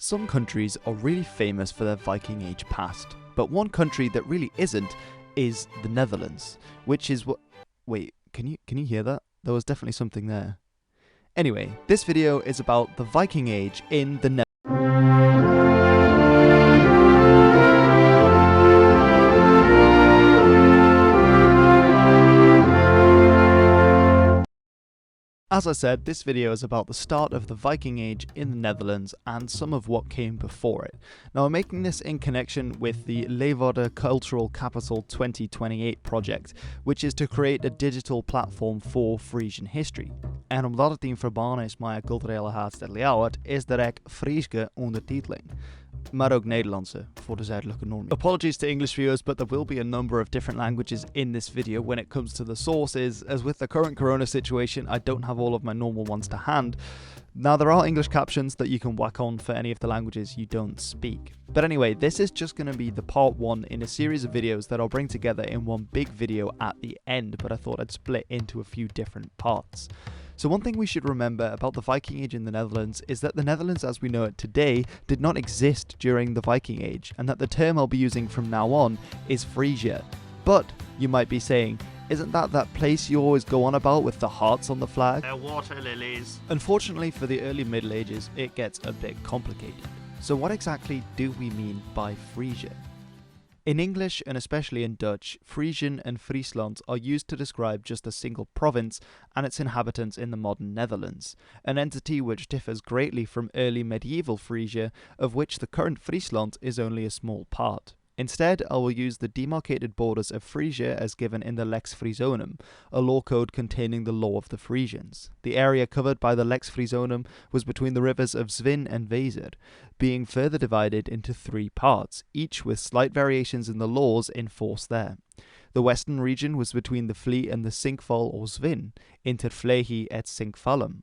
Some countries are really famous for their Viking Age past, but one country that really isn't is the Netherlands, which is what... Wait, can you hear that? There was definitely something there. Anyway, this video is about the Viking Age in the Netherlands. As I said, this video is about the start of the Viking Age in the Netherlands and some of what came before it. Now I'm making this in connection with the Leeuwarden Cultural Capital 2028 project, which is to create a digital platform for Frisian history. En omdat het in verband is met culturele haatstad Leeuwarden, is er ook Friese ondertiteling. Maar ook Nederlandse voor de zuidelijke normie. Apologies to English viewers, but there will be a number of different languages in this video when it comes to the sources, as with the current corona situation I don't have all of my normal ones to hand. Now there are English captions that you can whack on for any of the languages you don't speak. But anyway, this is just going to be the part 1 in a series of videos that I'll bring together in one big video at the end, but I thought I'd split into a few different parts. So one thing we should remember about the Viking Age in the Netherlands is that the Netherlands as we know it today did not exist during the Viking Age, and that the term I'll be using from now on is Frisia. But, you might be saying, isn't that place you always go on about with the hearts on the flag? They're water lilies. Unfortunately for the early Middle Ages, it gets a bit complicated. So what exactly do we mean by Frisia? In English, and especially in Dutch, Frisian and Friesland are used to describe just a single province and its inhabitants in the modern Netherlands, an entity which differs greatly from early medieval Frisia, of which the current Friesland is only a small part. Instead, I will use the demarcated borders of Frisia as given in the Lex Frisonum, a law code containing the law of the Frisians. The area covered by the Lex Frisonum was between the rivers of Zwin and Weser, being further divided into 3 parts, each with slight variations in the laws in force there. The western region was between the Vlie and the Sinkval or Zwin, inter Vlehi et Sinkvalum.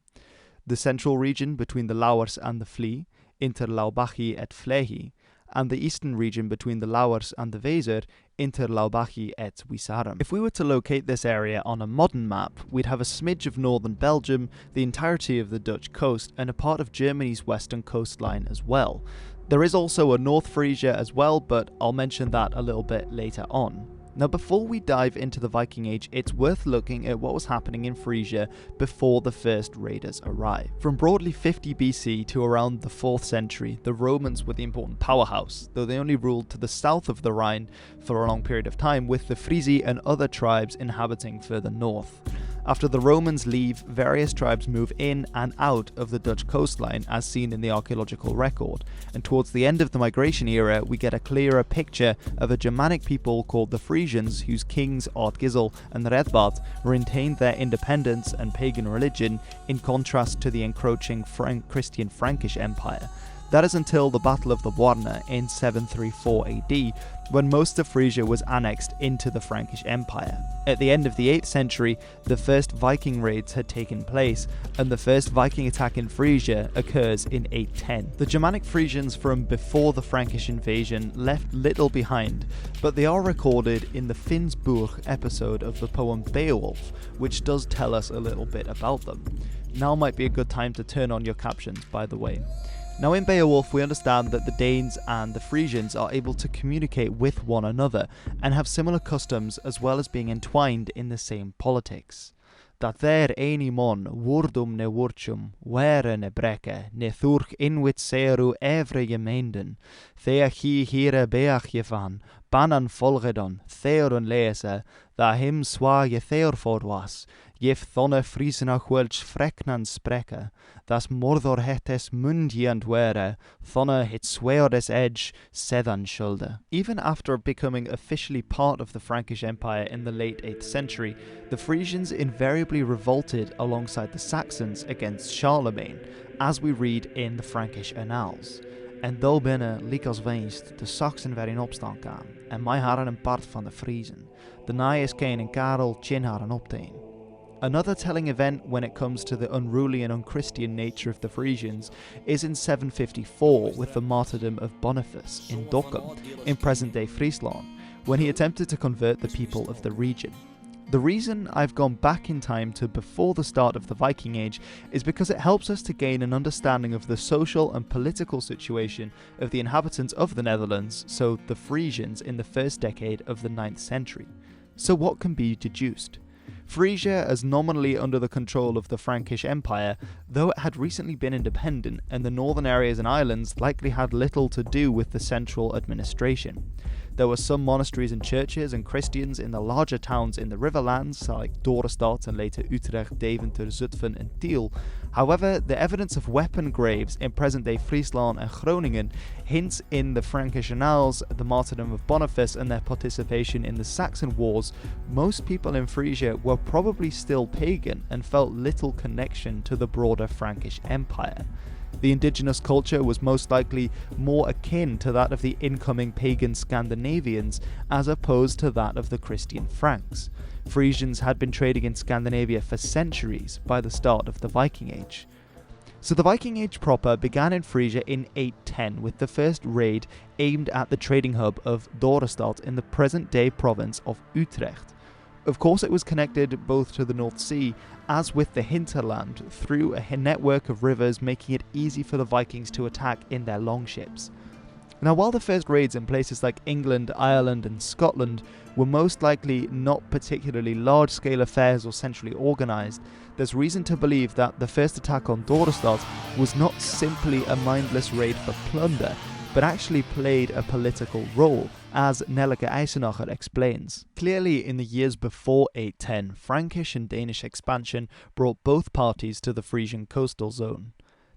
The central region between the Lauwers and the Vlie, inter Laubachi et Vlehi, and the eastern region between the Lauwers and the Weser, inter Laubachi et Wisarum. If we were to locate this area on a modern map, we'd have a smidge of northern Belgium, the entirety of the Dutch coast, and a part of Germany's western coastline as well. There is also a North Frisia as well, but I'll mention that a little bit later on. Now before we dive into the Viking Age, it's worth looking at what was happening in Frisia before the first raiders arrived. From broadly 50 BC to around the 4th century, the Romans were the important powerhouse, though they only ruled to the south of the Rhine for a long period of time, with the Frisi and other tribes inhabiting further north. After the Romans leave, various tribes move in and out of the Dutch coastline as seen in the archaeological record, and towards the end of the migration era we get a clearer picture of a Germanic people called the Frisians, whose kings Ardgisel and Redbad retained their independence and pagan religion in contrast to the encroaching Christian Frankish Empire. That is until the Battle of the Warna in 734 AD, when most of Frisia was annexed into the Frankish Empire. At the end of the 8th century, the first Viking raids had taken place, and the first Viking attack in Frisia occurs in 810. The Germanic Frisians from before the Frankish invasion left little behind, but they are recorded in the Finnsburg episode of the poem Beowulf, which does tell us a little bit about them. Now might be a good time to turn on your captions, by the way. Now in Beowulf we understand that the Danes and the Frisians are able to communicate with one another and have similar customs as well as being entwined in the same politics. Dat there eni mon wordum ne wurchum, were ne breke, ne thurch inwit seru evre gemeinden, thea hi hire beach je van, banan volgedon, theorun lese, da him swa je theor was, jef thonne Friesenach welch freknan spreke, das mordor hetes mundiant were, thonne hit sweordes edge, sedan schulde. Even after becoming officially part of the Frankish Empire in the late 8th century, the Frisians invariably revolted alongside the Saxons against Charlemagne, as we read in the Frankish Annals. En do binnen, liek als weenst, de Saxen weer in opstand gaan, en mij haren een part van de Friezen. De naaiers keen en Karel chin haren opteen. Another telling event when it comes to the unruly and unchristian nature of the Frisians is in 754 with the martyrdom of Boniface in Dokkum, in present-day Friesland, when he attempted to convert the people of the region. The reason I've gone back in time to before the start of the Viking Age is because it helps us to gain an understanding of the social and political situation of the inhabitants of the Netherlands, so the Frisians, in the first decade of the 9th century. So what can be deduced? Frisia is nominally under the control of the Frankish Empire, though it had recently been independent, and the northern areas and islands likely had little to do with the central administration. There were some monasteries and churches and Christians in the larger towns in the riverlands like Dorestad and later Utrecht, Deventer, Zutphen and Tiel. However, the evidence of weapon graves in present-day Friesland and Groningen hints in the Frankish annals the martyrdom of Boniface and their participation in the Saxon Wars. Most people in Frisia were probably still pagan and felt little connection to the broader Frankish Empire. The indigenous culture was most likely more akin to that of the incoming pagan Scandinavians as opposed to that of the Christian Franks. Frisians had been trading in Scandinavia for centuries by the start of the Viking Age. So the Viking Age proper began in Frisia in 810 with the first raid aimed at the trading hub of Dorestad in the present-day province of Utrecht. Of course, it was connected both to the North Sea as with the hinterland through a network of rivers, making it easy for the Vikings to attack in their longships. Now, while the first raids in places like England, Ireland and Scotland were most likely not particularly large-scale affairs or centrally organised, there's reason to believe that the first attack on Dorestad was not simply a mindless raid for plunder, but actually played a political role, as Nelleke Eisenacher explains. Clearly, in the years before 810, Frankish and Danish expansion brought both parties to the Frisian coastal zone.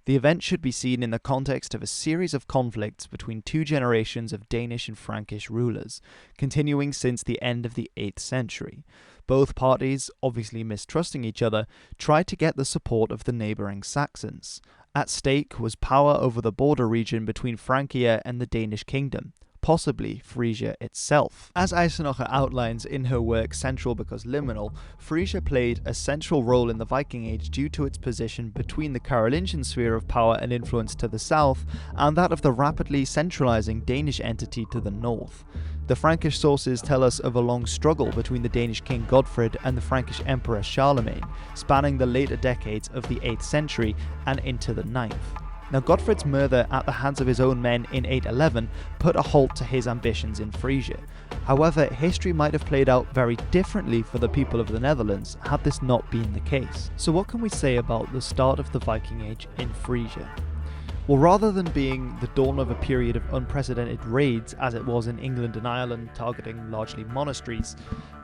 The event should be seen in the context of a series of conflicts between two generations of Danish and Frankish rulers, continuing since the end of the 8th century. Both parties, obviously mistrusting each other, tried to get the support of the neighbouring Saxons. At stake was power over the border region between Francia and the Danish kingdom, possibly Frisia itself. As Eisenacher outlines in her work Central Because Liminal, Frisia played a central role in the Viking Age due to its position between the Carolingian sphere of power and influence to the south and that of the rapidly centralizing Danish entity to the north. The Frankish sources tell us of a long struggle between the Danish King Godfred and the Frankish Emperor Charlemagne, spanning the later decades of the 8th century and into the 9th. Now, Godfred's murder at the hands of his own men in 811 put a halt to his ambitions in Frisia. However, history might have played out very differently for the people of the Netherlands had this not been the case. So what can we say about the start of the Viking Age in Frisia? Well, rather than being the dawn of a period of unprecedented raids as it was in England and Ireland targeting largely monasteries,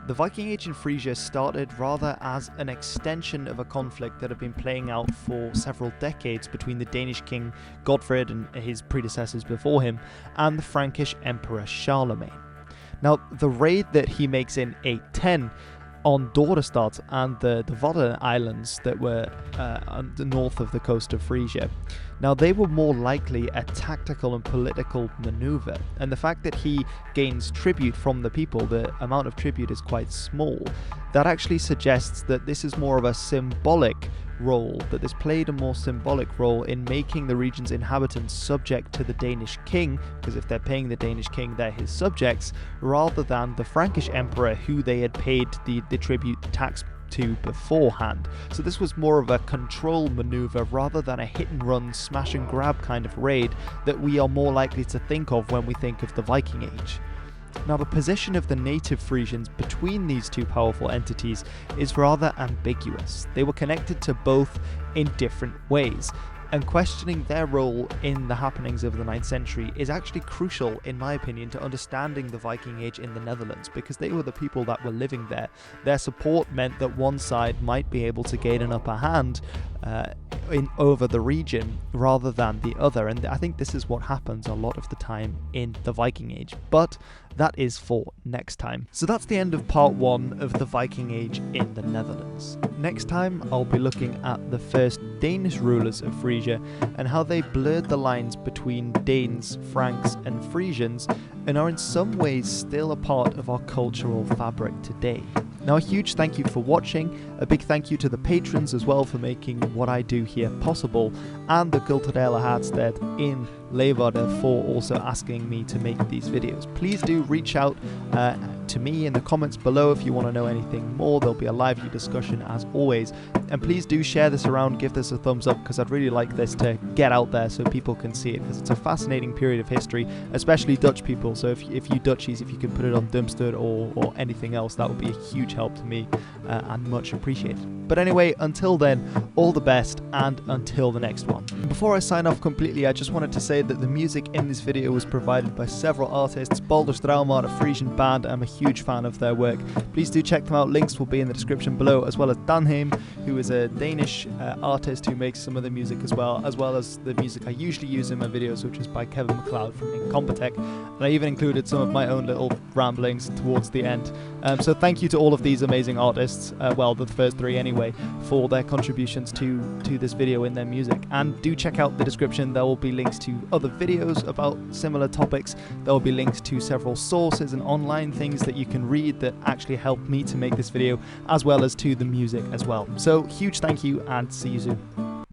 the Viking Age in Frisia started rather as an extension of a conflict that had been playing out for several decades between the Danish King Godfred and his predecessors before him and the Frankish Emperor Charlemagne. Now, the raid that he makes in 810 on Dorestad and the Wadden Islands that were on the north of the coast of Frisia. Now, they were more likely a tactical and political maneuver, and the fact that he gains tribute from the people, the amount of tribute is quite small, that actually suggests that this is more of a symbolic role, that this played a more symbolic role in making the region's inhabitants subject to the Danish king, because if they're paying the Danish king, they're his subjects, rather than the Frankish emperor who they had paid the tribute, the tax to beforehand. So this was more of a control maneuver rather than a hit and run, smash and grab kind of raid that we are more likely to think of when we think of the Viking Age. Now, the position of the native Frisians between these two powerful entities is rather ambiguous. They were connected to both in different ways, and questioning their role in the happenings of the 9th century is actually crucial, in my opinion, to understanding the Viking Age in the Netherlands, because they were the people that were living there. Their support meant that one side might be able to gain an upper hand over the region rather than the other, and I think this is what happens a lot of the time in the Viking Age, but that is for next time. So that's the end of part 1 of the Viking Age in the Netherlands. Next time I'll be looking at the first Danish rulers of Frisia and how they blurred the lines between Danes, Franks and Frisians and are in some ways still a part of our cultural fabric today. Now, a huge thank you for watching, a big thank you to the patrons as well for making what I do here possible, and the Culturele Hardsted in Leeuwarden for also asking me to make these videos. Please do reach out to me in the comments below if you want to know anything more. There'll be a lively discussion as always. And please do share this around, give this a thumbs up, because I'd really like this to get out there so people can see it, because it's a fascinating period of history, especially Dutch people. So if you Dutchies, if you can put it on Dumpster or anything else, that would be a huge help to me and much appreciated. But anyway, until then, all the best, and until the next one. Before I sign off completely, I just wanted to say that the music in this video was provided by several artists. Baldur's Draumar, a Frisian band. I'm a huge fan of their work. Please do check them out. Links will be in the description below, as well as Danheim, who is a Danish artist who makes some of the music as well as the music I usually use in my videos, which is by Kevin MacLeod from Incompetech. And I even included some of my own little ramblings towards the end. So thank you to all of these amazing artists, well, the first three anyway, for their contributions to this video in their music. And do check out the description. There will be links to other videos about similar topics. There will be links to several sources and online things that you can read that actually helped me to make this video, as well as to the music as well. So huge thank you, and see you soon.